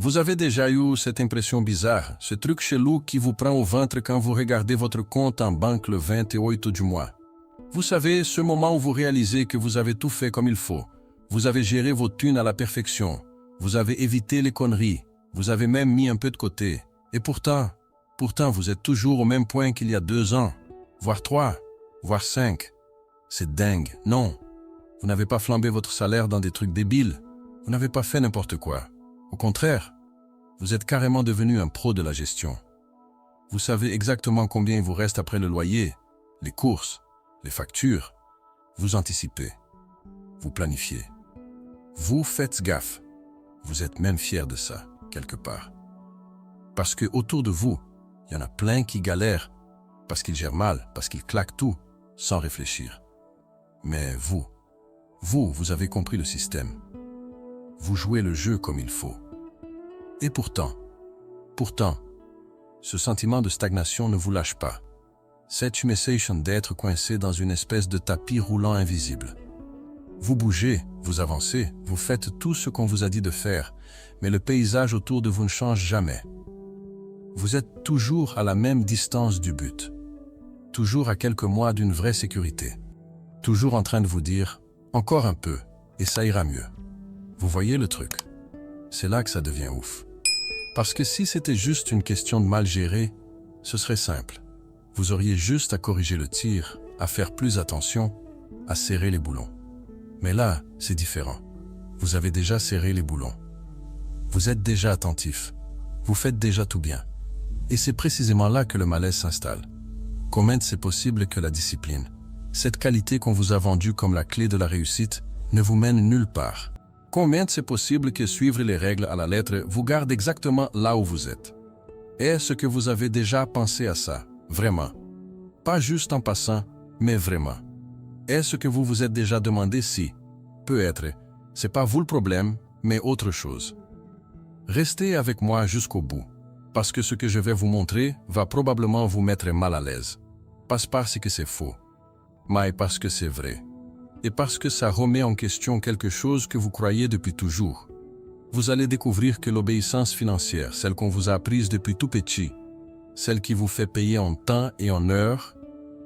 Vous avez déjà eu cette impression bizarre, ce truc chelou qui vous prend au ventre quand vous regardez votre compte en banque le 28 du mois. Vous savez, ce moment où vous réalisez que vous avez tout fait comme il faut. Vous avez géré vos thunes à la perfection. Vous avez évité les conneries. Vous avez même mis un peu de côté. Et pourtant, vous êtes toujours au même point qu'il y a 2 ans, voire 3, voire 5. C'est dingue, non. Vous n'avez pas flambé votre salaire dans des trucs débiles. Vous n'avez pas fait n'importe quoi. Au contraire, vous êtes carrément devenu un pro de la gestion. Vous savez exactement combien il vous reste après le loyer, les courses, les factures. Vous anticipez. Vous planifiez. Vous faites gaffe. Vous êtes même fier de ça, quelque part. Parce que autour de vous, il y en a plein qui galèrent, parce qu'ils gèrent mal, parce qu'ils claquent tout, sans réfléchir. Mais vous avez compris le système. Vous jouez le jeu comme il faut. Et pourtant, ce sentiment de stagnation ne vous lâche pas. Cette sensation d'être coincé dans une espèce de tapis roulant invisible. Vous bougez, vous avancez, vous faites tout ce qu'on vous a dit de faire, mais le paysage autour de vous ne change jamais. Vous êtes toujours à la même distance du but. Toujours à quelques mois d'une vraie sécurité. Toujours en train de vous dire « encore un peu et ça ira mieux ». Vous voyez le truc? C'est là que ça devient ouf. Parce que si c'était juste une question de mal gérer, ce serait simple. Vous auriez juste à corriger le tir, à faire plus attention, à serrer les boulons. Mais là, c'est différent. Vous avez déjà serré les boulons. Vous êtes déjà attentif. Vous faites déjà tout bien. Et c'est précisément là que le malaise s'installe. Comment c'est possible que la discipline, cette qualité qu'on vous a vendue comme la clé de la réussite, ne vous mène nulle part? Comment c'est possible que suivre les règles à la lettre vous garde exactement là où vous êtes? Est-ce que vous avez déjà pensé à ça, vraiment? Pas juste en passant, mais vraiment. Est-ce que vous vous êtes déjà demandé si, peut-être, c'est pas vous le problème, mais autre chose? Restez avec moi jusqu'au bout, parce que ce que je vais vous montrer va probablement vous mettre mal à l'aise. Pas parce que c'est faux, mais parce que c'est vrai. Et parce que ça remet en question quelque chose que vous croyez depuis toujours. Vous allez découvrir que l'obéissance financière, celle qu'on vous a apprise depuis tout petit, celle qui vous fait payer en temps et en heure,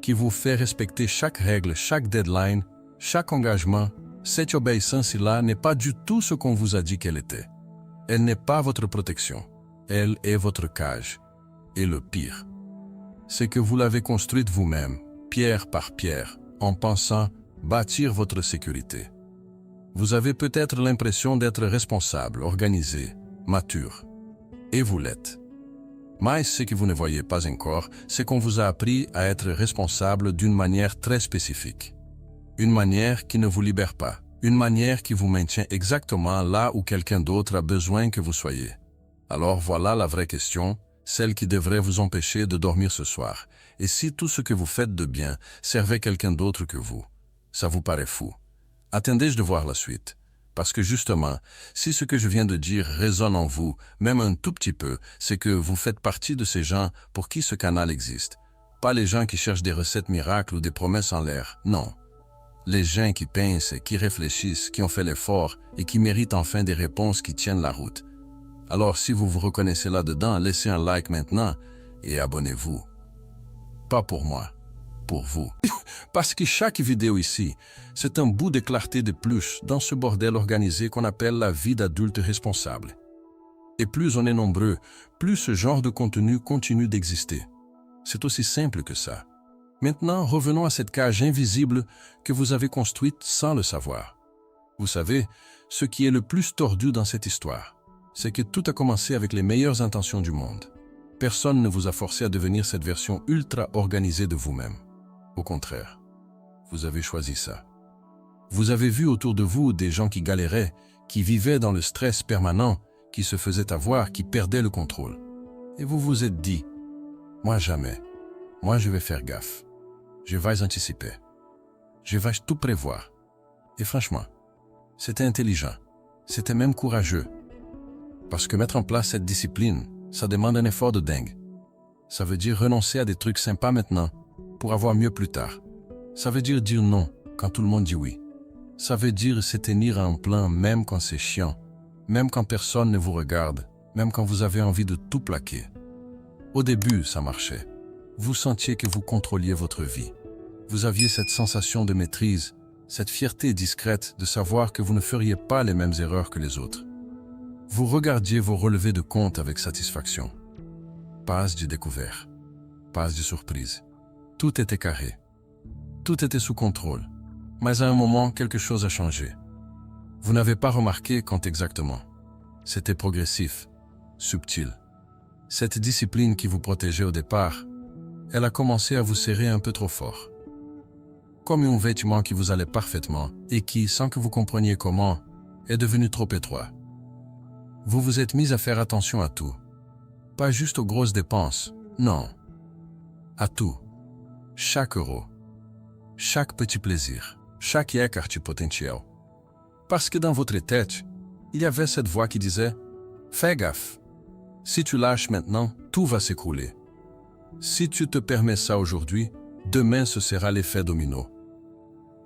qui vous fait respecter chaque règle, chaque deadline, chaque engagement, cette obéissance-là n'est pas du tout ce qu'on vous a dit qu'elle était. Elle n'est pas votre protection. Elle est votre cage. Et le pire, c'est que vous l'avez construite vous-même, pierre par pierre, en pensant bâtir votre sécurité. Vous avez peut-être l'impression d'être responsable, organisé, mature. Et vous l'êtes. Mais ce que vous ne voyez pas encore, c'est qu'on vous a appris à être responsable d'une manière très spécifique. Une manière qui ne vous libère pas. Une manière qui vous maintient exactement là où quelqu'un d'autre a besoin que vous soyez. Alors voilà la vraie question, celle qui devrait vous empêcher de dormir ce soir. Et si tout ce que vous faites de bien servait quelqu'un d'autre que vous? Ça vous paraît fou. Attendez de voir la suite. Parce que justement, si ce que je viens de dire résonne en vous, même un tout petit peu, c'est que vous faites partie de ces gens pour qui ce canal existe. Pas les gens qui cherchent des recettes miracles ou des promesses en l'air, non. Les gens qui pensent, qui réfléchissent, qui ont fait l'effort et qui méritent enfin des réponses qui tiennent la route. Alors si vous vous reconnaissez là-dedans, laissez un like maintenant et abonnez-vous. Pas pour moi, pour vous. Parce que chaque vidéo ici, c'est un bout de clarté de plus dans ce bordel organisé qu'on appelle la vie d'adulte responsable. Et plus on est nombreux, plus ce genre de contenu continue d'exister. C'est aussi simple que ça. Maintenant, revenons à cette cage invisible que vous avez construite sans le savoir. Vous savez, ce qui est le plus tordu dans cette histoire, c'est que tout a commencé avec les meilleures intentions du monde. Personne ne vous a forcé à devenir cette version ultra organisée de vous-même. Au contraire, vous avez choisi ça. Vous avez vu autour de vous des gens qui galéraient, qui vivaient dans le stress permanent, qui se faisaient avoir, qui perdaient le contrôle. Et vous vous êtes dit, « Moi jamais. Moi je vais faire gaffe. Je vais anticiper. Je vais tout prévoir. » Et franchement, c'était intelligent. C'était même courageux. Parce que mettre en place cette discipline, ça demande un effort de dingue. Ça veut dire renoncer à des trucs sympas maintenant, pour avoir mieux plus tard. Ça veut dire non quand tout le monde dit oui. Ça veut dire se tenir à un plan même quand c'est chiant, même quand personne ne vous regarde, même quand vous avez envie de tout plaquer. Au début, ça marchait. Vous sentiez que vous contrôliez votre vie. Vous aviez cette sensation de maîtrise, cette fierté discrète de savoir que vous ne feriez pas les mêmes erreurs que les autres. Vous regardiez vos relevés de compte avec satisfaction. Pas de découvert, pas de surprise. Tout était carré. Tout était sous contrôle. Mais à un moment, quelque chose a changé. Vous n'avez pas remarqué quand exactement. C'était progressif, subtil. Cette discipline qui vous protégeait au départ, elle a commencé à vous serrer un peu trop fort. Comme un vêtement qui vous allait parfaitement et qui, sans que vous compreniez comment, est devenu trop étroit. Vous vous êtes mis à faire attention à tout. Pas juste aux grosses dépenses, non. À tout. Chaque euro. Chaque petit plaisir. Chaque écart potentiel. Parce que dans votre tête, il y avait cette voix qui disait « Fais gaffe. Si tu lâches maintenant, tout va s'écrouler. Si tu te permets ça aujourd'hui, demain ce sera l'effet domino. »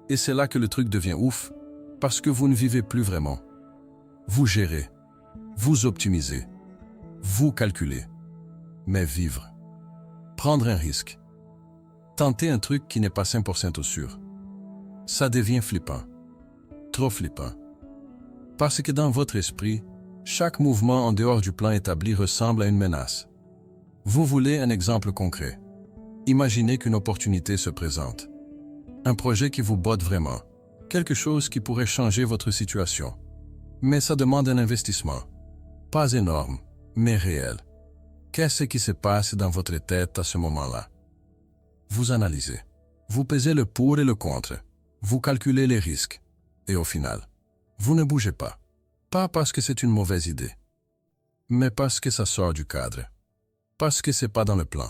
Et c'est là que le truc devient ouf, parce que vous ne vivez plus vraiment. Vous gérez. Vous optimisez. Vous calculez. Mais vivre. Prendre un risque. Tenter un truc qui n'est pas 100% sûr. Ça devient flippant. Trop flippant. Parce que dans votre esprit, chaque mouvement en dehors du plan établi ressemble à une menace. Vous voulez un exemple concret. Imaginez qu'une opportunité se présente. Un projet qui vous botte vraiment. Quelque chose qui pourrait changer votre situation. Mais ça demande un investissement. Pas énorme, mais réel. Qu'est-ce qui se passe dans votre tête à ce moment-là? Vous analysez. Vous pesez le pour et le contre. Vous calculez les risques. Et au final, vous ne bougez pas. Pas parce que c'est une mauvaise idée, mais parce que ça sort du cadre. Parce que c'est pas dans le plan.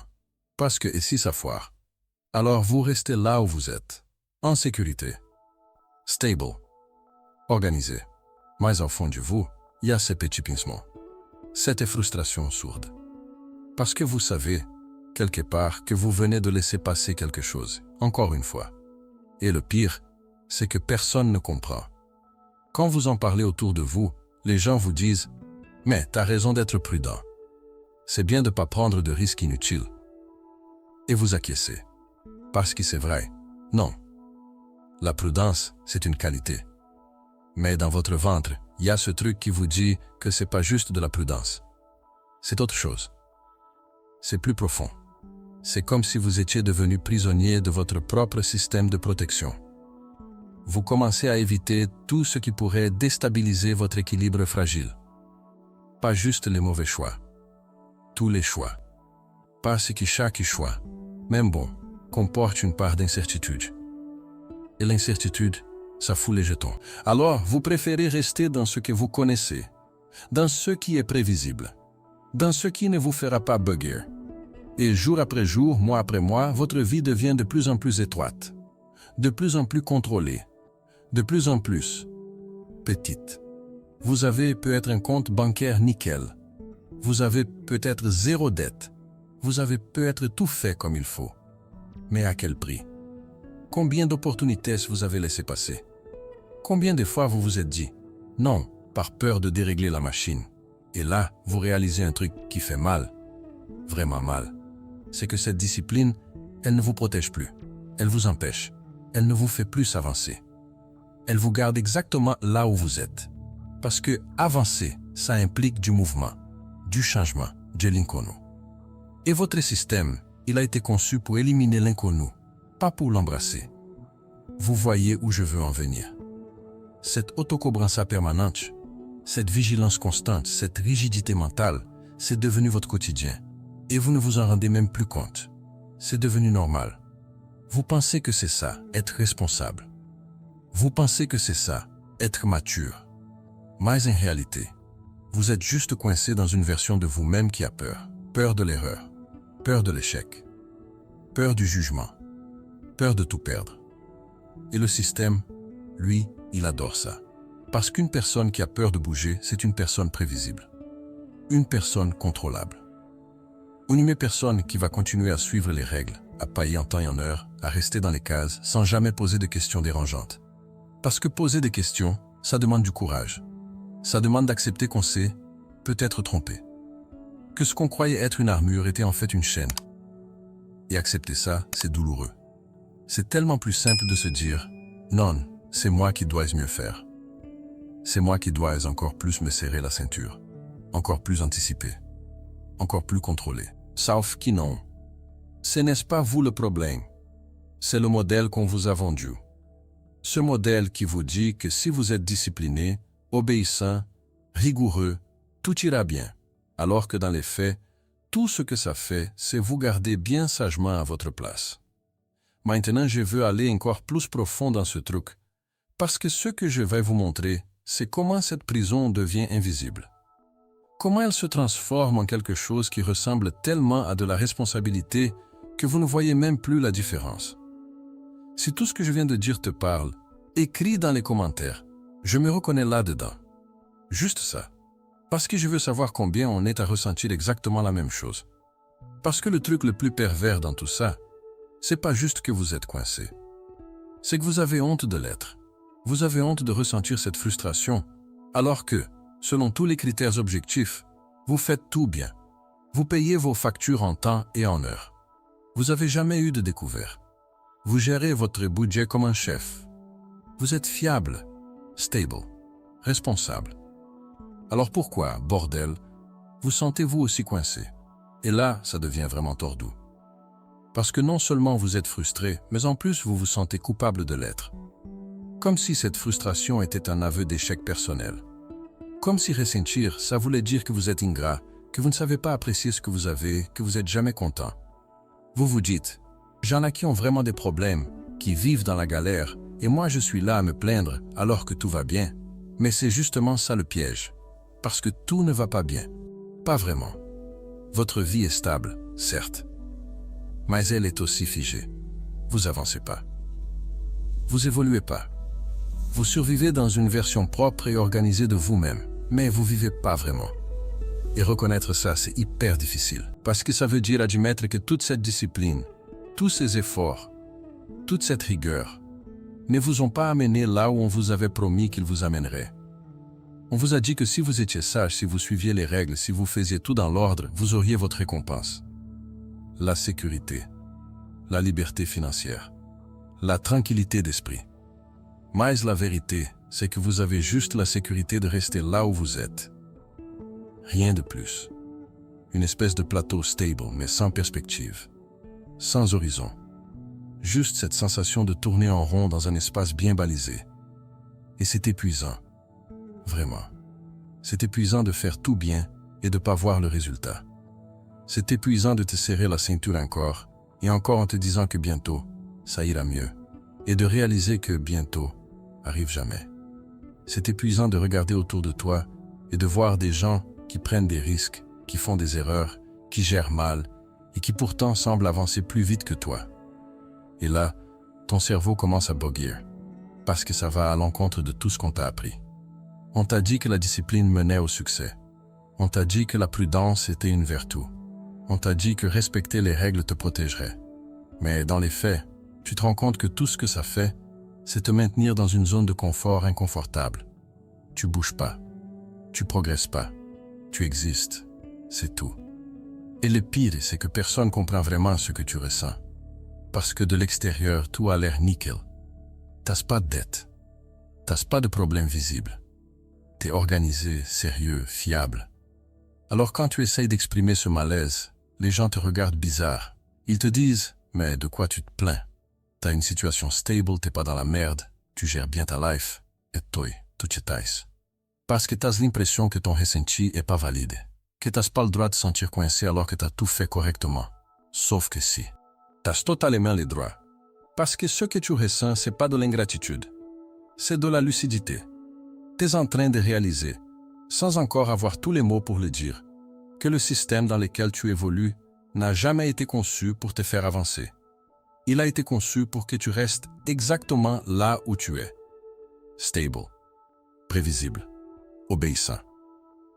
Parce que et si ça foire? Alors vous restez là où vous êtes. En sécurité. Stable. Organisé. Mais au fond de vous, il y a ces petits pincements. Cette frustration sourde. Parce que vous savez, quelque part, que vous venez de laisser passer quelque chose, encore une fois. Et le pire, c'est que personne ne comprend. Quand vous en parlez autour de vous, les gens vous disent « Mais t'as raison d'être prudent. C'est bien de ne pas prendre de risques inutiles. » Et vous acquiescez. Parce que c'est vrai. Non. La prudence, c'est une qualité. Mais dans votre ventre, il y a ce truc qui vous dit que c'est pas juste de la prudence. C'est autre chose. C'est plus profond. C'est comme si vous étiez devenu prisonnier de votre propre système de protection. Vous commencez à éviter tout ce qui pourrait déstabiliser votre équilibre fragile. Pas juste les mauvais choix. Tous les choix. Parce que chaque choix, même bon, comporte une part d'incertitude. Et l'incertitude, ça fout les jetons. Alors, vous préférez rester dans ce que vous connaissez, dans ce qui est prévisible, dans ce qui ne vous fera pas bugger. Et jour après jour, mois après mois, votre vie devient de plus en plus étroite, de plus en plus contrôlée, de plus en plus petite. Vous avez peut-être un compte bancaire nickel. Vous avez peut-être zéro dette. Vous avez peut-être tout fait comme il faut. Mais à quel prix? Combien d'opportunités vous avez laissé passer? Combien de fois vous vous êtes dit « Non » par peur de dérégler la machine? Et là, vous réalisez un truc qui fait mal, vraiment mal. C'est que cette discipline, elle ne vous protège plus. Elle vous empêche. Elle ne vous fait plus avancer. Elle vous garde exactement là où vous êtes. Parce que avancer, ça implique du mouvement, du changement, de l'inconnu. Et votre système, il a été conçu pour éliminer l'inconnu, pas pour l'embrasser. Vous voyez où je veux en venir. Cette autocobrança permanente, cette vigilance constante, cette rigidité mentale, c'est devenu votre quotidien. Et vous ne vous en rendez même plus compte. C'est devenu normal. Vous pensez que c'est ça, être responsable. Vous pensez que c'est ça, être mature. Mais en réalité, vous êtes juste coincé dans une version de vous-même qui a peur. Peur de l'erreur, peur de l'échec, peur du jugement, peur de tout perdre. Et le système, lui, il adore ça. Parce qu'une personne qui a peur de bouger, c'est une personne prévisible. Une personne contrôlable. Une personne qui va continuer à suivre les règles, à payer en temps et en heure, à rester dans les cases, sans jamais poser de questions dérangeantes. Parce que poser des questions, ça demande du courage. Ça demande d'accepter qu'on sait, peut être trompé. Que ce qu'on croyait être une armure était en fait une chaîne. Et accepter ça, c'est douloureux. C'est tellement plus simple de se dire « Non, c'est moi qui dois mieux faire. C'est moi qui dois encore plus me serrer la ceinture, encore plus anticiper, encore plus contrôler. » Sauf que non. Ce n'est pas vous le problème. C'est le modèle qu'on vous a vendu. Ce modèle qui vous dit que si vous êtes discipliné, obéissant, rigoureux, tout ira bien. Alors que dans les faits, tout ce que ça fait, c'est vous garder bien sagement à votre place. Maintenant, je veux aller encore plus profond dans ce truc, parce que ce que je vais vous montrer, c'est comment cette prison devient invisible. Comment elle se transforme en quelque chose qui ressemble tellement à de la responsabilité que vous ne voyez même plus la différence. Si tout ce que je viens de dire te parle, écris dans les commentaires. Je me reconnais là-dedans. Juste ça. Parce que je veux savoir combien on est à ressentir exactement la même chose. Parce que le truc le plus pervers dans tout ça, c'est pas juste que vous êtes coincé. C'est que vous avez honte de l'être. Vous avez honte de ressentir cette frustration, alors que, selon tous les critères objectifs, vous faites tout bien. Vous payez vos factures en temps et en heure. Vous n'avez jamais eu de découvert. Vous gérez votre budget comme un chef. Vous êtes fiable, stable, responsable. Alors pourquoi, bordel, vous sentez-vous aussi coincé? Et là, ça devient vraiment tordou. Parce que non seulement vous êtes frustré, mais en plus vous vous sentez coupable de l'être. Comme si cette frustration était un aveu d'échec personnel. Comme si ressentir, ça voulait dire que vous êtes ingrat, que vous ne savez pas apprécier ce que vous avez, que vous n'êtes jamais content. Vous vous dites, j'en ai qui ont vraiment des problèmes, qui vivent dans la galère, et moi je suis là à me plaindre alors que tout va bien. Mais c'est justement ça le piège. Parce que tout ne va pas bien. Pas vraiment. Votre vie est stable, certes. Mais elle est aussi figée. Vous avancez pas. Vous évoluez pas. Vous survivez dans une version propre et organisée de vous-même, mais vous vivez pas vraiment. Et reconnaître ça, c'est hyper difficile. Parce que ça veut dire admettre que toute cette discipline, tous ces efforts, toute cette rigueur, ne vous ont pas amené là où on vous avait promis qu'ils vous amèneraient. On vous a dit que si vous étiez sage, si vous suiviez les règles, si vous faisiez tout dans l'ordre, vous auriez votre récompense. La sécurité, la liberté financière, la tranquillité d'esprit. Mais la vérité, c'est que vous avez juste la sécurité de rester là où vous êtes. Rien de plus. Une espèce de plateau stable, mais sans perspective. Sans horizon. Juste cette sensation de tourner en rond dans un espace bien balisé. Et c'est épuisant. Vraiment. C'est épuisant de faire tout bien et de ne pas voir le résultat. C'est épuisant de te serrer la ceinture encore, et encore en te disant que bientôt, ça ira mieux. Et de réaliser que bientôt, arrive jamais. C'est épuisant de regarder autour de toi et de voir des gens qui prennent des risques, qui font des erreurs, qui gèrent mal et qui pourtant semblent avancer plus vite que toi. Et là, ton cerveau commence à bugger parce que ça va à l'encontre de tout ce qu'on t'a appris. On t'a dit que la discipline menait au succès. On t'a dit que la prudence était une vertu. On t'a dit que respecter les règles te protégerait. Mais dans les faits, tu te rends compte que tout ce que ça fait, c'est te maintenir dans une zone de confort inconfortable. Tu bouges pas. Tu progresses pas. Tu existes. C'est tout. Et le pire, c'est que personne comprend vraiment ce que tu ressens. Parce que de l'extérieur, tout a l'air nickel. T'as pas de dette. T'as pas de problème visible. T'es organisé, sérieux, fiable. Alors quand tu essayes d'exprimer ce malaise, les gens te regardent bizarre. Ils te disent « Mais de quoi tu te plains? T'as une situation stable, t'es pas dans la merde, tu gères bien ta life, et toi, tu te taises. » Parce que t'as l'impression que ton ressenti est pas valide, que t'as pas le droit de te sentir coincé alors que t'as tout fait correctement. Sauf que si. T'as totalement les droits. Parce que ce que tu ressens, c'est pas de l'ingratitude. C'est de la lucidité. T'es en train de réaliser, sans encore avoir tous les mots pour le dire, que le système dans lequel tu évolues n'a jamais été conçu pour te faire avancer. Il a été conçu pour que tu restes exactement là où tu es. Stable, prévisible, obéissant.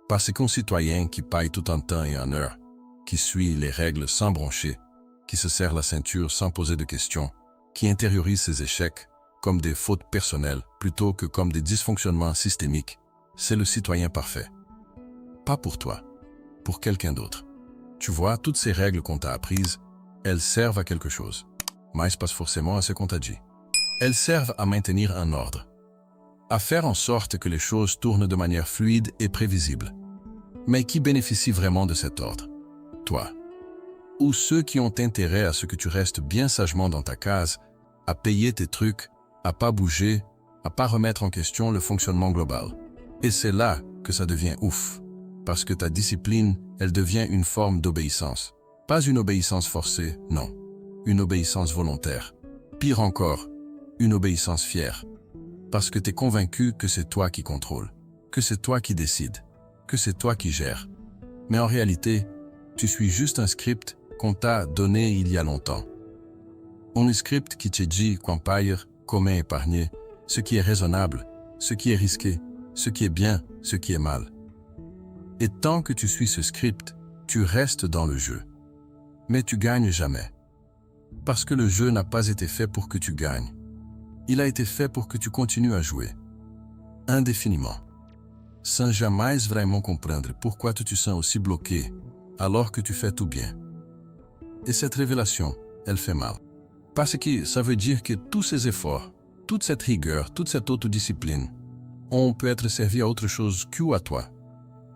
Parce qu'un citoyen qui paye tout en temps et en heure, qui suit les règles sans broncher, qui se serre la ceinture sans poser de questions, qui intériorise ses échecs comme des fautes personnelles plutôt que comme des dysfonctionnements systémiques, c'est le citoyen parfait. pas pour toi, pour quelqu'un d'autre. Tu vois, toutes ces règles qu'on t'a apprises, elles servent à quelque chose, mais pas forcément à ce qu'on t'a dit. Elles servent à maintenir un ordre, à faire en sorte que les choses tournent de manière fluide et prévisible. Mais qui bénéficie vraiment de cet ordre? Toi. Ou ceux qui ont intérêt à ce que tu restes bien sagement dans ta case, à payer tes trucs, à pas bouger, à pas remettre en question le fonctionnement global. Et c'est là que ça devient ouf. Parce que ta discipline, elle devient une forme d'obéissance. Pas une obéissance forcée, non. Une obéissance volontaire. Pire encore, une obéissance fière. Parce que tu es convaincu que c'est toi qui contrôle, que c'est toi qui décide, que c'est toi qui gères. Mais en réalité, tu suis juste un script qu'on t'a donné il y a longtemps. Un script qui te dit quoi payer, comment épargner, ce qui est raisonnable, ce qui est risqué, ce qui est bien, ce qui est mal. Et tant que tu suis ce script, tu restes dans le jeu. Mais tu gagnes jamais. Parce que le jeu n'a pas été fait pour que tu gagnes. Il a été fait pour que tu continues à jouer. Indéfiniment. Sans jamais vraiment comprendre pourquoi tu te sens aussi bloqué alors que tu fais tout bien. Et cette révélation, elle fait mal. Parce que ça veut dire que tous ces efforts, toute cette rigueur, toute cette autodiscipline, on peut être servi à autre chose qu'à toi.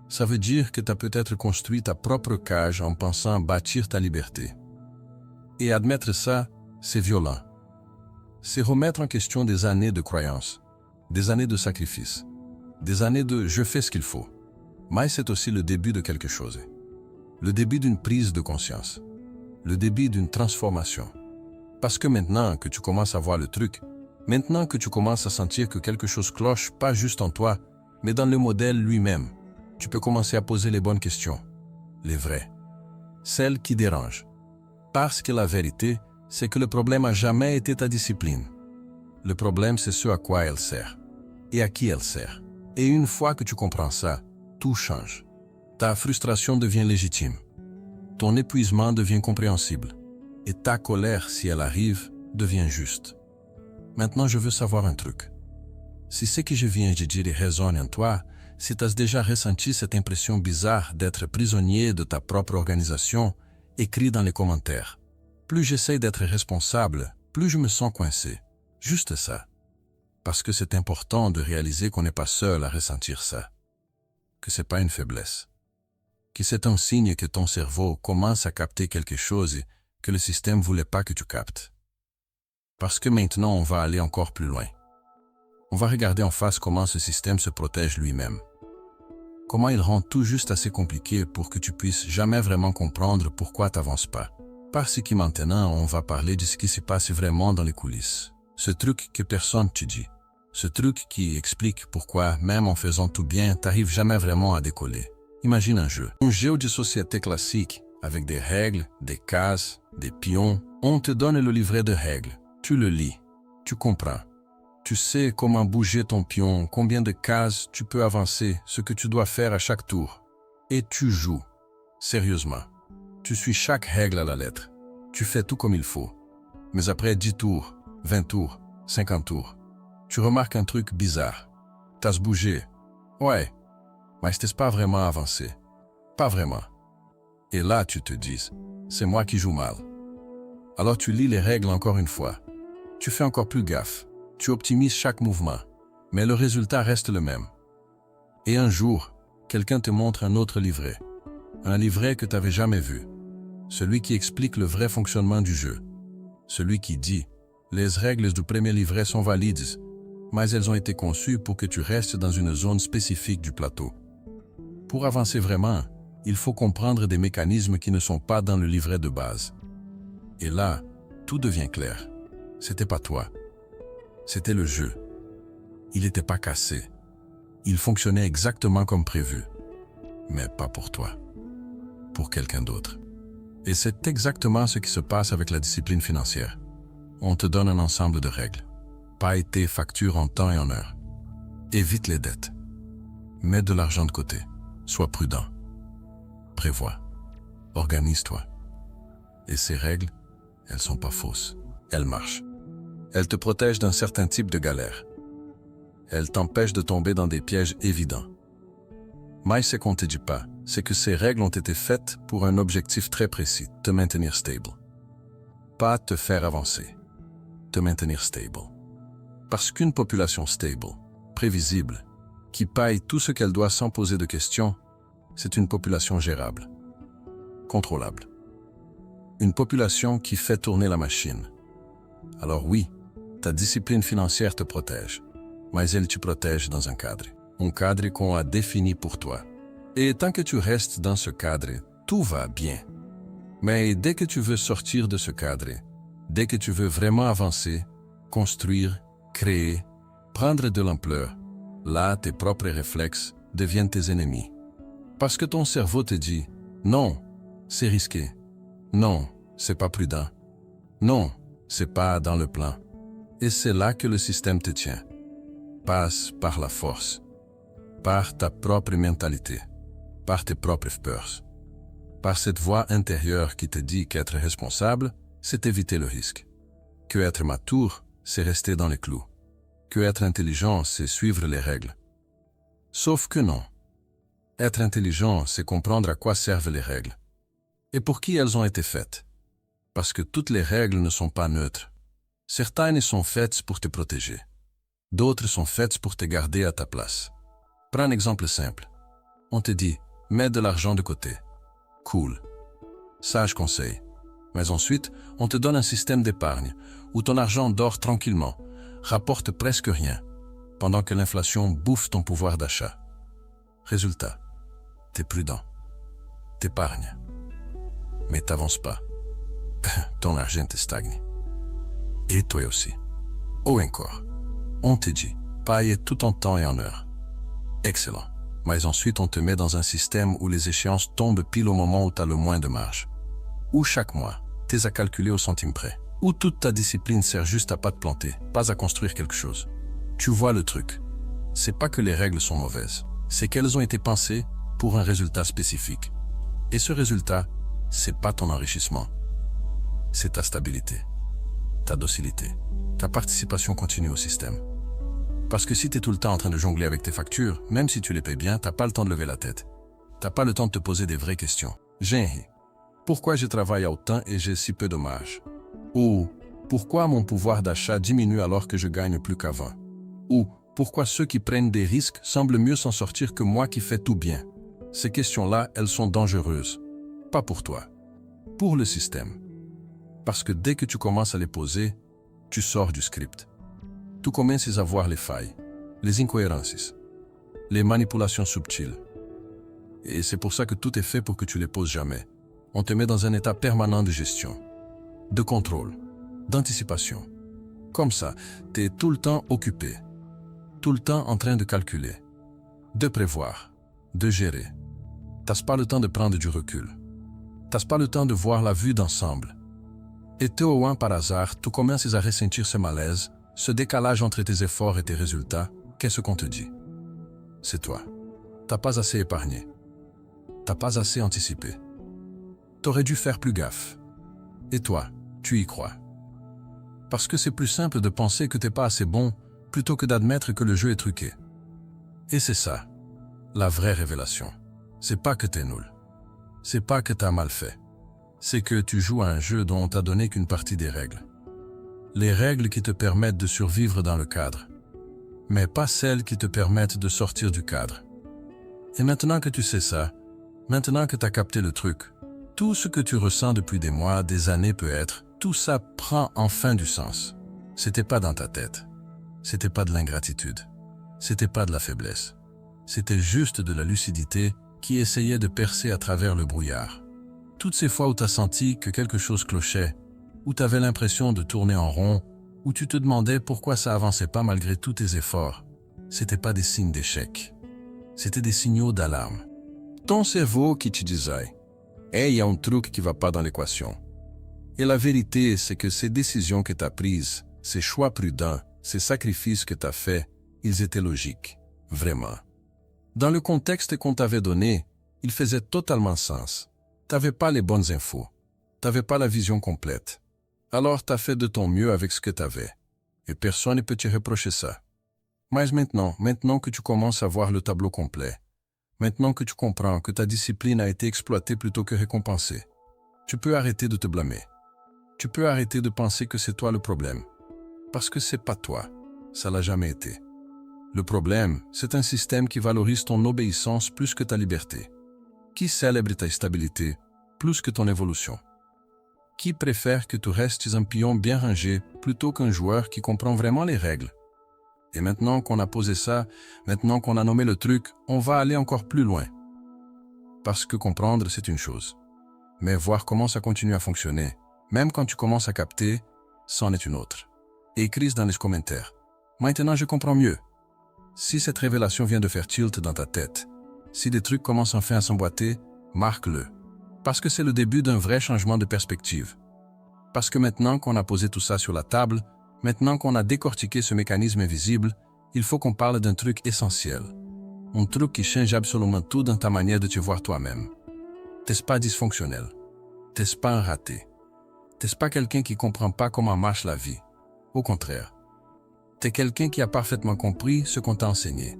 Ça veut dire que tu as peut-être construit ta propre cage en pensant bâtir ta liberté. Et admettre ça, c'est violent. C'est remettre en question des années de croyance, des années de sacrifice, des années de « je fais ce qu'il faut ». Mais c'est aussi le début de quelque chose. Le début d'une prise de conscience. Le début d'une transformation. Parce que maintenant que tu commences à voir le truc, maintenant que tu commences à sentir que quelque chose cloche pas juste en toi, mais dans le modèle lui-même, tu peux commencer à poser les bonnes questions, les vraies, celles qui dérangent. Parce que la vérité, c'est que le problème n'a jamais été ta discipline. Le problème, c'est ce à quoi elle sert et à qui elle sert. Et une fois que tu comprends ça, tout change. Ta frustration devient légitime. Ton épuisement devient compréhensible. Et ta colère, si elle arrive, devient juste. Maintenant, je veux savoir un truc. Si ce que je viens de dire résonne en toi, si tu as déjà ressenti cette impression bizarre d'être prisonnier de ta propre organisation, écris dans les commentaires. Plus j'essaie d'être responsable, plus je me sens coincé. Juste ça. Parce que c'est important de réaliser qu'on n'est pas seul à ressentir ça. Que c'est pas une faiblesse. Que c'est un signe que ton cerveau commence à capter quelque chose que le système voulait pas que tu captes. Parce que maintenant on va aller encore plus loin. On va regarder en face comment ce système se protège lui-même. Comment il rend tout juste assez compliqué pour que tu puisses jamais vraiment comprendre pourquoi tu n'avances pas. Parce que maintenant, on va parler de ce qui se passe vraiment dans les coulisses. Ce truc que personne te dit. Ce truc qui explique pourquoi, même en faisant tout bien, tu n'arrives jamais vraiment à décoller. Imagine un jeu. Un jeu de société classique, avec des règles, des cases, des pions. On te donne le livret de règles. Tu le lis. Tu comprends. Tu sais comment bouger ton pion, combien de cases tu peux avancer, ce que tu dois faire à chaque tour. Et tu joues. Sérieusement. Tu suis chaque règle à la lettre. Tu fais tout comme il faut. Mais après 10 tours, 20 tours, 50 tours, tu remarques un truc bizarre. T'as bougé. Ouais. Mais t'es pas vraiment avancé. Pas vraiment. Et là, tu te dis, c'est moi qui joue mal. Alors tu lis les règles encore une fois. Tu fais encore plus gaffe. Tu optimises chaque mouvement, mais le résultat reste le même. Et un jour, quelqu'un te montre un autre livret. Un livret que tu n'avais jamais vu. Celui qui explique le vrai fonctionnement du jeu. Celui qui dit, les règles du premier livret sont valides, mais elles ont été conçues pour que tu restes dans une zone spécifique du plateau. Pour avancer vraiment, il faut comprendre des mécanismes qui ne sont pas dans le livret de base. Et là, tout devient clair. C'était pas toi. C'était le jeu. Il n'était pas cassé. Il fonctionnait exactement comme prévu. Mais pas pour toi. Pour quelqu'un d'autre. Et c'est exactement ce qui se passe avec la discipline financière. On te donne un ensemble de règles. Paye tes factures en temps et en heure. Évite les dettes. Mets de l'argent de côté. Sois prudent. Prévois. Organise-toi. Et ces règles, elles sont pas fausses. Elles marchent. Elles te protègent d'un certain type de galère. Elles t'empêchent de tomber dans des pièges évidents. Mais ce qu'on te dit pas, c'est que ces règles ont été faites pour un objectif très précis, te maintenir stable. Pas te faire avancer, te maintenir stable. Parce qu'une population stable, prévisible, qui paye tout ce qu'elle doit sans poser de questions, c'est une population gérable, contrôlable. Une population qui fait tourner la machine. Alors oui, ta discipline financière te protège, mais elle te protège dans un cadre qu'on a défini pour toi. Et tant que tu restes dans ce cadre, tout va bien. Mais dès que tu veux sortir de ce cadre, dès que tu veux vraiment avancer, construire, créer, prendre de l'ampleur, là tes propres réflexes deviennent tes ennemis. Parce que ton cerveau te dit « Non, c'est risqué. Non, c'est pas prudent. Non, c'est pas dans le plan. » Et c'est là que le système te tient. Passe par la force, par ta propre mentalité, par tes propres peurs, par cette voix intérieure qui te dit qu'être responsable, c'est éviter le risque, que être mature, c'est rester dans les clous, que être intelligent, c'est suivre les règles. Sauf que non. Être intelligent, c'est comprendre à quoi servent les règles et pour qui elles ont été faites. Parce que toutes les règles ne sont pas neutres. Certaines sont faites pour te protéger. D'autres sont faites pour te garder à ta place. Prends un exemple simple. On te dit, mets de l'argent de côté. Cool. Sage conseil. Mais ensuite, on te donne un système d'épargne où ton argent dort tranquillement, rapporte presque rien, pendant que l'inflation bouffe ton pouvoir d'achat. Résultat, t'es prudent, t'épargnes, mais t'avances pas. Ton argent te stagne. Et toi aussi. Ou encore, on te dit, paye tout en temps et en heure. Excellent. Mais ensuite on te met dans un système où les échéances tombent pile au moment où tu as le moins de marge. Où chaque mois, t'es à calculer au centime près. Où toute ta discipline sert juste à pas te planter, pas à construire quelque chose. Tu vois le truc. C'est pas que les règles sont mauvaises. C'est qu'elles ont été pensées pour un résultat spécifique. Et ce résultat, c'est pas ton enrichissement. C'est ta stabilité, ta docilité, ta participation continue au système. Parce que si tu es tout le temps en train de jongler avec tes factures, même si tu les payes bien, t'as pas le temps de lever la tête. T'as pas le temps de te poser des vraies questions. Pourquoi je travaille autant et j'ai si peu de marge? Ou pourquoi mon pouvoir d'achat diminue alors que je gagne plus qu'avant? Ou pourquoi ceux qui prennent des risques semblent mieux s'en sortir que moi qui fais tout bien? Ces questions-là, elles sont dangereuses. Pas pour toi, pour le système. Parce que dès que tu commences à les poser, tu sors du script. Tu commences à voir les failles, les incohérences, les manipulations subtiles. Et c'est pour ça que tout est fait pour que tu les poses jamais. On te met dans un état permanent de gestion, de contrôle, d'anticipation. Comme ça, tu es tout le temps occupé, tout le temps en train de calculer, de prévoir, de gérer. T'as pas le temps de prendre du recul. T'as pas le temps de voir la vue d'ensemble. Et tôt ou par hasard, tu commences à ressentir ce malaise, ce décalage entre tes efforts et tes résultats. Qu'est-ce qu'on te dit? C'est toi. T'as pas assez épargné. T'as pas assez anticipé. T'aurais dû faire plus gaffe. Et toi, tu y crois. Parce que c'est plus simple de penser que t'es pas assez bon plutôt que d'admettre que le jeu est truqué. Et c'est ça, la vraie révélation. C'est pas que t'es nul. C'est pas que t'as mal fait. C'est que tu joues à un jeu dont on t'a donné qu'une partie des règles. Les règles qui te permettent de survivre dans le cadre, mais pas celles qui te permettent de sortir du cadre. Et maintenant que tu sais ça, maintenant que t'as capté le truc, tout ce que tu ressens depuis des mois, des années peut-être, tout ça prend enfin du sens. C'était pas dans ta tête. C'était pas de l'ingratitude. C'était pas de la faiblesse. C'était juste de la lucidité qui essayait de percer à travers le brouillard. Toutes ces fois où tu as senti que quelque chose clochait, où tu avais l'impression de tourner en rond, où tu te demandais pourquoi ça avançait pas malgré tous tes efforts, c'était pas des signes d'échec. C'était des signaux d'alarme. Ton cerveau qui te disait « Hey, il y a un truc qui va pas dans l'équation ». Et la vérité, c'est que ces décisions que tu as prises, ces choix prudents, ces sacrifices que tu as faits, ils étaient logiques, vraiment. Dans le contexte qu'on t'avait donné, ils faisaient totalement sens. T'avais pas les bonnes infos. T'avais pas la vision complète. Alors t'as fait de ton mieux avec ce que t'avais. Et personne ne peut te reprocher ça. Mais maintenant que tu commences à voir le tableau complet, Maintenant que tu comprends que ta discipline a été exploitée plutôt que récompensée, tu peux arrêter de te blâmer. Tu peux arrêter de penser que c'est toi le problème. Parce que c'est pas toi. Ça l'a jamais été. Le problème, c'est un système qui valorise ton obéissance plus que ta liberté. Qui célèbre ta stabilité plus que ton évolution. Qui préfère que tu restes un pion bien rangé plutôt qu'un joueur qui comprend vraiment les règles. Et maintenant qu'on a posé ça, maintenant qu'on a nommé le truc, on va aller encore plus loin. Parce que comprendre, c'est une chose. Mais voir comment ça continue à fonctionner, même quand tu commences à capter, c'en est une autre. Et écris dans les commentaires. Maintenant, je comprends mieux. Si cette révélation vient de faire tilt dans ta tête, si des trucs commencent enfin à s'emboîter, marque-le. Parce que c'est le début d'un vrai changement de perspective. Parce que maintenant qu'on a posé tout ça sur la table, maintenant qu'on a décortiqué ce mécanisme invisible, il faut qu'on parle d'un truc essentiel. Un truc qui change absolument tout dans ta manière de te voir toi-même. T'es pas dysfonctionnel. T'es pas un raté. T'es pas quelqu'un qui comprend pas comment marche la vie. Au contraire. T'es quelqu'un qui a parfaitement compris ce qu'on t'a enseigné.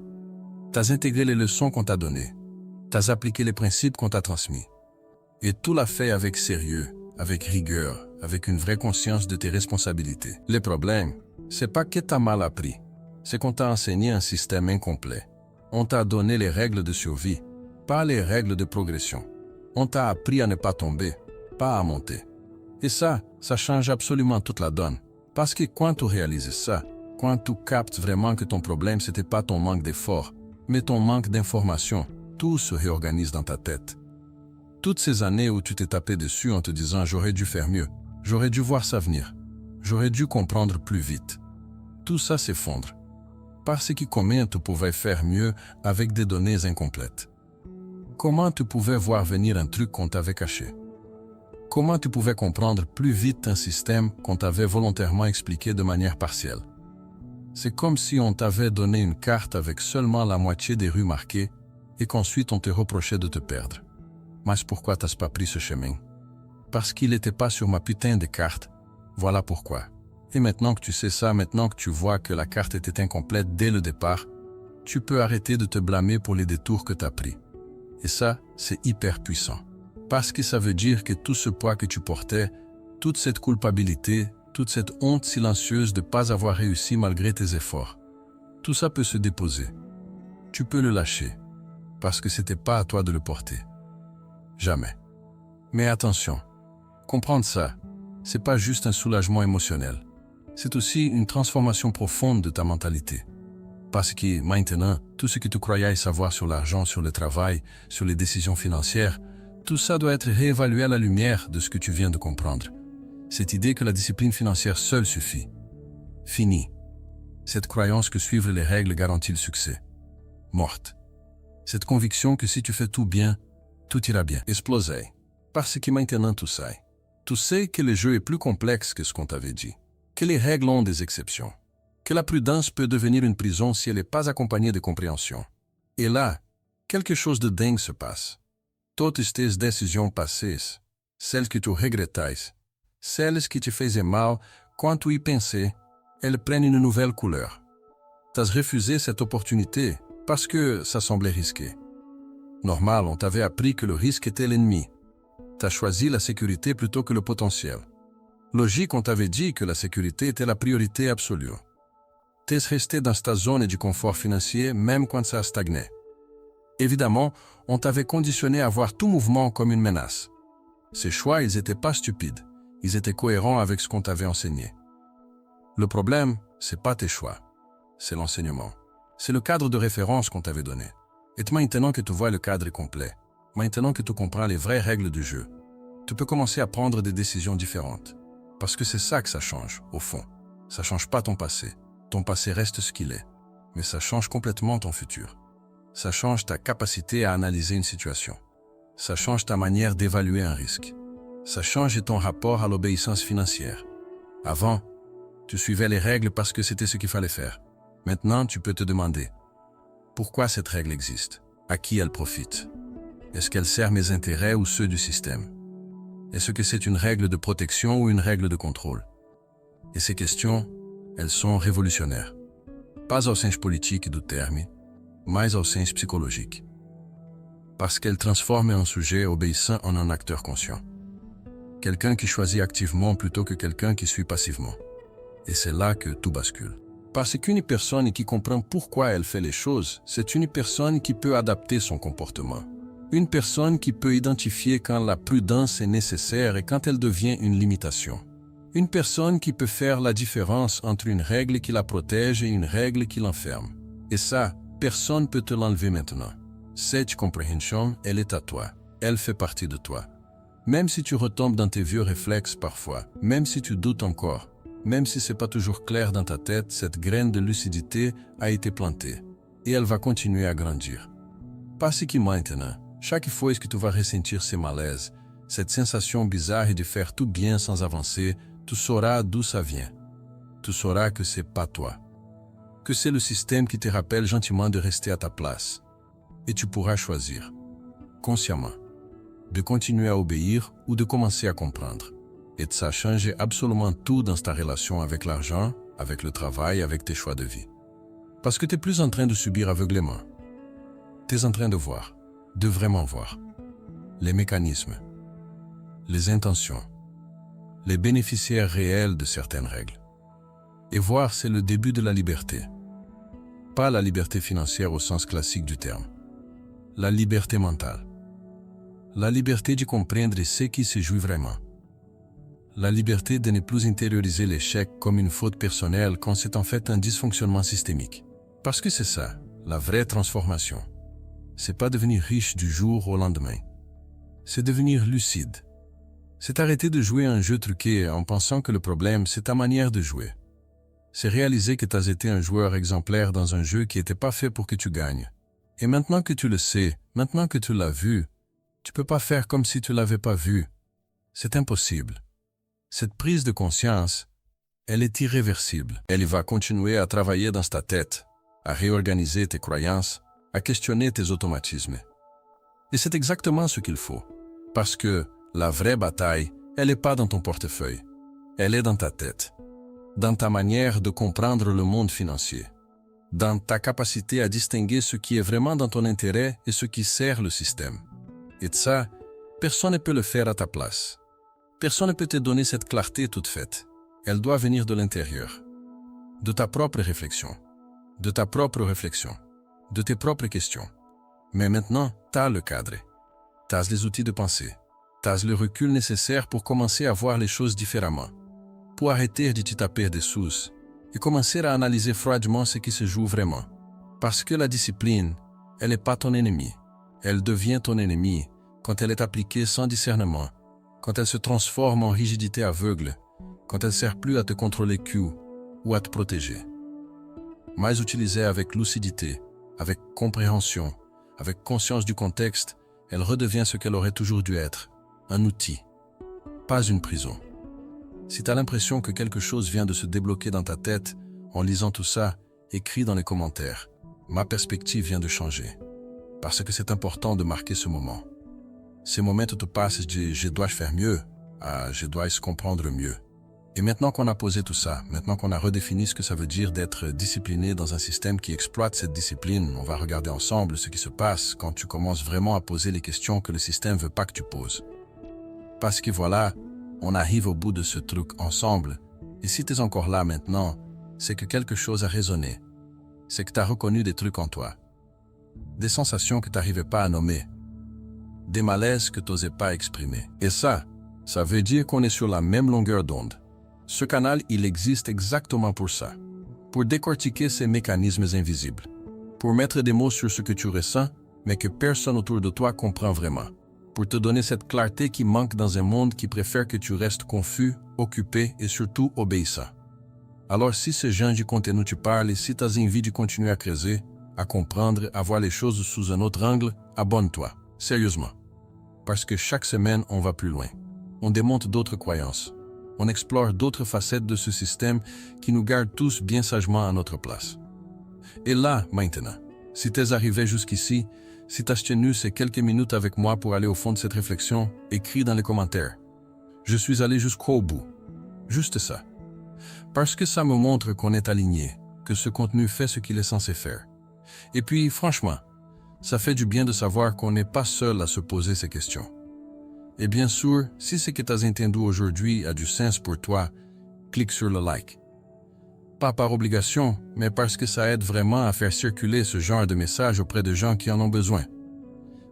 T'as intégré les leçons qu'on t'a données. T'as appliqué les principes qu'on t'a transmis. Et tout l'a fait avec sérieux, avec rigueur, avec une vraie conscience de tes responsabilités. Le problème, c'est pas que t'as mal appris. C'est qu'on t'a enseigné un système incomplet. On t'a donné les règles de survie, pas les règles de progression. On t'a appris à ne pas tomber, pas à monter. Et ça change absolument toute la donne. Parce que quand tu réalises ça, quand tu captes vraiment que ton problème, c'était pas ton manque d'effort, mais ton manque d'information, tout se réorganise dans ta tête. Toutes ces années où tu t'es tapé dessus en te disant « j'aurais dû faire mieux, j'aurais dû voir ça venir, j'aurais dû comprendre plus vite », tout ça s'effondre. Parce que comment tu pouvais faire mieux avec des données incomplètes? Comment tu pouvais voir venir un truc qu'on t'avait caché? Comment tu pouvais comprendre plus vite un système qu'on t'avait volontairement expliqué de manière partielle? C'est comme si on t'avait donné une carte avec seulement la moitié des rues marquées et qu'ensuite on te reprochait de te perdre. Mais pourquoi t'as pas pris ce chemin? Parce qu'il n'était pas sur ma putain de carte. Voilà pourquoi. Et maintenant que tu sais ça, maintenant que tu vois que la carte était incomplète dès le départ, tu peux arrêter de te blâmer pour les détours que t'as pris. Et ça, c'est hyper puissant. Parce que ça veut dire que tout ce poids que tu portais, toute cette culpabilité, toute cette honte silencieuse de ne pas avoir réussi malgré tes efforts, tout ça peut se déposer. Tu peux le lâcher. Parce que c'était pas à toi de le porter. Jamais. Mais attention, comprendre ça, c'est pas juste un soulagement émotionnel. C'est aussi une transformation profonde de ta mentalité. Parce que maintenant, tout ce que tu croyais savoir sur l'argent, sur le travail, sur les décisions financières, tout ça doit être réévalué à la lumière de ce que tu viens de comprendre. Cette idée que la discipline financière seule suffit. Fini. Cette croyance que suivre les règles garantit le succès. Morte. Cette conviction que si tu fais tout bien, tout ira bien. Explosé. Parce que maintenant tu sais. Tu sais que le jeu est plus complexe que ce qu'on t'avait dit. Que les règles ont des exceptions. Que la prudence peut devenir une prison si elle n'est pas accompagnée de compréhension. Et là, quelque chose de dingue se passe. Toutes tes décisions passées, celles que tu regrettais, celles qui te faisaient mal quand tu y pensais, elles prennent une nouvelle couleur. Tu as refusé cette opportunité parce que ça semblait risqué. Normal, on t'avait appris que le risque était l'ennemi. Tu as choisi la sécurité plutôt que le potentiel. Logique, on t'avait dit que la sécurité était la priorité absolue. Tu es resté dans ta zone de confort financier même quand ça a stagné. Évidemment, on t'avait conditionné à voir tout mouvement comme une menace. Ces choix, ils n'étaient pas stupides. Ils étaient cohérents avec ce qu'on t'avait enseigné. Le problème, c'est pas tes choix. C'est l'enseignement. C'est le cadre de référence qu'on t'avait donné. Et maintenant que tu vois le cadre complet, maintenant que tu comprends les vraies règles du jeu, tu peux commencer à prendre des décisions différentes. Parce que c'est ça que ça change, au fond. Ça change pas ton passé. Ton passé reste ce qu'il est. Mais ça change complètement ton futur. Ça change ta capacité à analyser une situation. Ça change ta manière d'évaluer un risque. Ça change ton rapport à l'obéissance financière. Avant, tu suivais les règles parce que c'était ce qu'il fallait faire. Maintenant, tu peux te demander pourquoi cette règle existe? À qui elle profite? Est-ce qu'elle sert mes intérêts ou ceux du système? Est-ce que c'est une règle de protection ou une règle de contrôle? Et ces questions, elles sont révolutionnaires. Pas au sens politique du terme, mais au sens psychologique. Parce qu'elle transforme un sujet obéissant en un acteur conscient. Quelqu'un qui choisit activement plutôt que quelqu'un qui suit passivement. Et c'est là que tout bascule. Parce qu'une personne qui comprend pourquoi elle fait les choses, c'est une personne qui peut adapter son comportement. Une personne qui peut identifier quand la prudence est nécessaire et quand elle devient une limitation. Une personne qui peut faire la différence entre une règle qui la protège et une règle qui l'enferme. Et ça, personne ne peut te l'enlever maintenant. Cette compréhension, elle est à toi. Elle fait partie de toi. Même si tu retombes dans tes vieux réflexes parfois, même si tu doutes encore, même si c'est pas toujours clair dans ta tête, cette graine de lucidité a été plantée. Et elle va continuer à grandir. Parce que maintenant, chaque fois que tu vas ressentir ces malaises, cette sensation bizarre de faire tout bien sans avancer, tu sauras d'où ça vient. Tu sauras que c'est pas toi. Que c'est le système qui te rappelle gentiment de rester à ta place. Et tu pourras choisir, consciemment, de continuer à obéir ou de commencer à comprendre. Et ça change absolument tout dans ta relation avec l'argent, avec le travail, avec tes choix de vie. Parce que tu n'es plus en train de subir aveuglément. Tu es en train de voir, de vraiment voir, les mécanismes, les intentions, les bénéficiaires réels de certaines règles. Et voir, c'est le début de la liberté. Pas la liberté financière au sens classique du terme. La liberté mentale. La liberté de comprendre ce qui se joue vraiment. La liberté de ne plus intérioriser l'échec comme une faute personnelle quand c'est en fait un dysfonctionnement systémique. Parce que c'est ça, la vraie transformation. C'est pas devenir riche du jour au lendemain. C'est devenir lucide. C'est arrêter de jouer un jeu truqué en pensant que le problème, c'est ta manière de jouer. C'est réaliser que tu as été un joueur exemplaire dans un jeu qui n'était pas fait pour que tu gagnes. Et maintenant que tu le sais, maintenant que tu l'as vu, tu peux pas faire comme si tu l'avais pas vu. C'est impossible. Cette prise de conscience, elle est irréversible. Elle va continuer à travailler dans ta tête, à réorganiser tes croyances, à questionner tes automatismes. Et c'est exactement ce qu'il faut. Parce que la vraie bataille, elle n'est pas dans ton portefeuille. Elle est dans ta tête. Dans ta manière de comprendre le monde financier. Dans ta capacité à distinguer ce qui est vraiment dans ton intérêt et ce qui sert le système. Et ça, personne ne peut le faire à ta place. Personne ne peut te donner cette clarté toute faite. Elle doit venir de l'intérieur. De ta propre réflexion. De ta propre réflexion. De tes propres questions. Mais maintenant, tu as le cadre. Tu as les outils de pensée. Tu as le recul nécessaire pour commencer à voir les choses différemment. Pour arrêter de te taper des sous et commencer à analyser froidement ce qui se joue vraiment. Parce que la discipline, elle n'est pas ton ennemi. Elle devient ton ennemi quand elle est appliquée sans discernement, quand elle se transforme en rigidité aveugle, quand elle ne sert plus à te contrôler ou à te protéger. Mais utilisée avec lucidité, avec compréhension, avec conscience du contexte, elle redevient ce qu'elle aurait toujours dû être, un outil, pas une prison. Si tu as l'impression que quelque chose vient de se débloquer dans ta tête, en lisant tout ça, écris dans les commentaires. Ma perspective vient de changer. Parce que c'est important de marquer ce moment. Ces moments où tu passes de « je dois faire mieux » à « je dois se comprendre mieux ». Et maintenant qu'on a posé tout ça, maintenant qu'on a redéfini ce que ça veut dire d'être discipliné dans un système qui exploite cette discipline, on va regarder ensemble ce qui se passe quand tu commences vraiment à poser les questions que le système ne veut pas que tu poses. Parce que voilà, on arrive au bout de ce truc ensemble, et si tu es encore là maintenant, c'est que quelque chose a résonné. C'est que tu as reconnu des trucs en toi. Des sensations que tu n'arrivais pas à nommer. Des malaises que tu n'osais pas exprimer. Et ça veut dire qu'on est sur la même longueur d'onde. Ce canal, il existe exactement pour ça. Pour décortiquer ces mécanismes invisibles. Pour mettre des mots sur ce que tu ressens, mais que personne autour de toi comprend vraiment. Pour te donner cette clarté qui manque dans un monde qui préfère que tu restes confus, occupé et surtout obéissant. Alors si ce genre de contenu te parle et si tu as envie de continuer à creuser, à comprendre, à voir les choses sous un autre angle, abonne-toi, sérieusement. Parce que chaque semaine, on va plus loin. On démonte d'autres croyances. On explore d'autres facettes de ce système qui nous garde tous bien sagement à notre place. Et là, maintenant, si tu es arrivé jusqu'ici, si tu as tenu ces quelques minutes avec moi pour aller au fond de cette réflexion, écris dans les commentaires. Je suis allé jusqu'au bout. Juste ça. Parce que ça me montre qu'on est aligné, que ce contenu fait ce qu'il est censé faire. Et puis, franchement, Ça fait du bien de savoir qu'on n'est pas seul à se poser ces questions. Et bien sûr, si ce que tu as entendu aujourd'hui a du sens pour toi, clique sur le like. Pas par obligation, mais parce que ça aide vraiment à faire circuler ce genre de messages auprès de gens qui en ont besoin.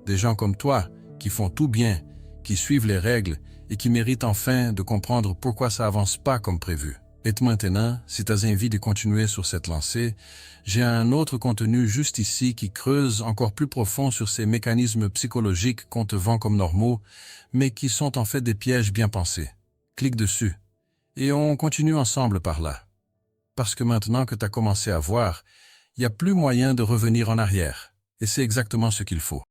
Des gens comme toi, qui font tout bien, qui suivent les règles et qui méritent enfin de comprendre pourquoi ça avance pas comme prévu. Et maintenant, si tu as envie de continuer sur cette lancée, j'ai un autre contenu juste ici qui creuse encore plus profond sur ces mécanismes psychologiques qu'on te vend comme normaux, mais qui sont en fait des pièges bien pensés. Clique dessus. Et on continue ensemble par là. Parce que maintenant que tu as commencé à voir, il n'y a plus moyen de revenir en arrière. Et c'est exactement ce qu'il faut.